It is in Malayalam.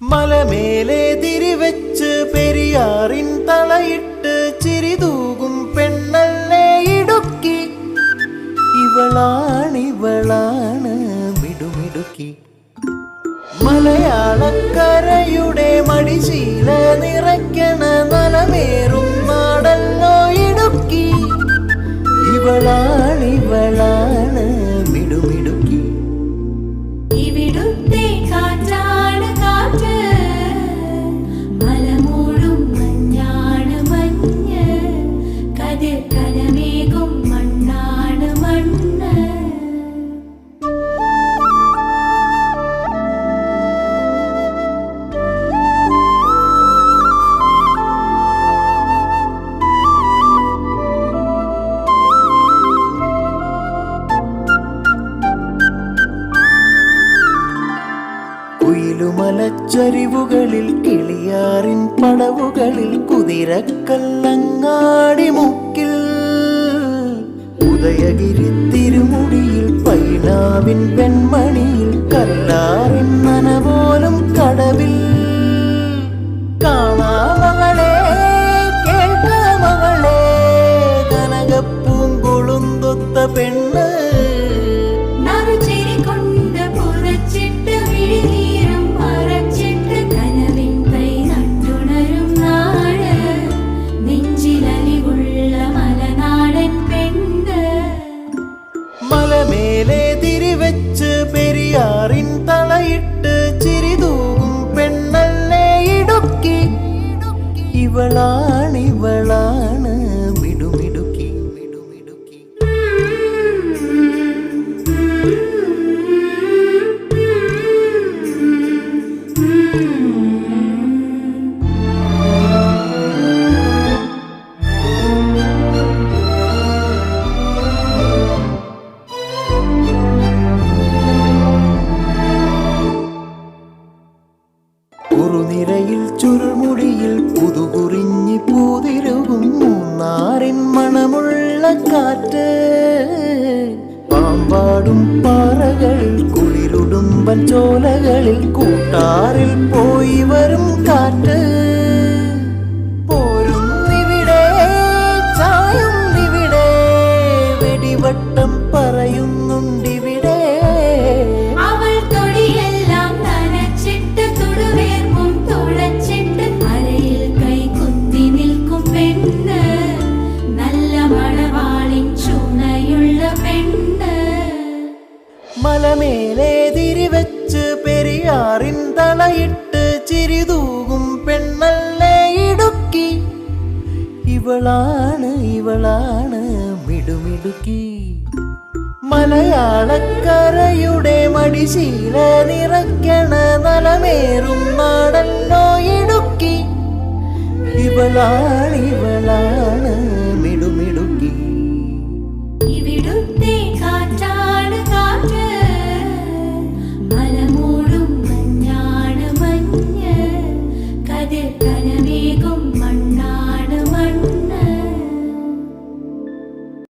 മലമേലെ തിരിവെച്ച് പെരിയാറിൻ തളയിട്ട് ചിരിതൂകും പെണ്ണല്ലേ ഇടുക്കി. ഇവളാണ് മിടുമിടുക്കി. മലയാളക്കരയുടെ മടിശീല നിറയ്ക്കണ നലമേറും നാടല്ലോ ഇടുക്കി. ഇവളാണ് മിടുമിടുക്കി. ഇവിടുത്തെ കാറ്റാണ് കാറ്റ്, മലമൂടും മഞ്ഞാണ് മഞ്ഞ്, കതിർ കലമേകും മണ്ണാണ് മണ്ണ്. കുയിലുമലച്ചരിവുകളിൽ കിളിയാറിൻ പടവുകളിൽ കുതിരക്കല്ലങ്ങാടി മുക്കിൽ ഉദയഗിരി തിരുമുടിയിൽ പൈനാവിൻ വെൺമണിയിൽ കല്ലാറിൻ നനപോലും കടവിൽ കാണാമകളെ കേൾക്കാമകളെ കനകപ്പൂങ്കുളുന്തൊത്ത പെണ്ണ്. മലമേലെ തിരിവെച്ച് പെരിയാറിൻ തളയിട്ട് ചിരിതൂകും പെണ്ണല്ലേ ഇടുക്കി. ഇവളാണ് മിടുമിടുക്കി. കുറുനിരയിൽ ചുരുൾമുടിയിൽ പുതുകുറിഞ്ഞി പൂതിരുകും മൂന്നാറിൻ മണമുള്ള കാറ്റ്, പാമ്പാടും പാറകളിൽ കുളിരുടുമ്പൻ ചോലകളിൽ കൂട്ടാറിൽ പോയി വരും കാറ്റ്. പോരുന്നിവിടെ ചായുന്നിവിടെ വെടിവട്ടം പറയുന്നുണ്ടിവിടെ. മലമേലെ തിരിവെച്ച് പെരിയാറിൻ തളയിട്ട് ചിരിതൂകും പെണ്ണല്ലേ ഇടുക്കി. ഇവളാണ് മിടുമിടുക്കി. മലയാളക്കരയുടെ മടിശീല നിറയ്ക്കണ നലമേറും നാടല്ലോ ഇടുക്കി. ഇവളാണ്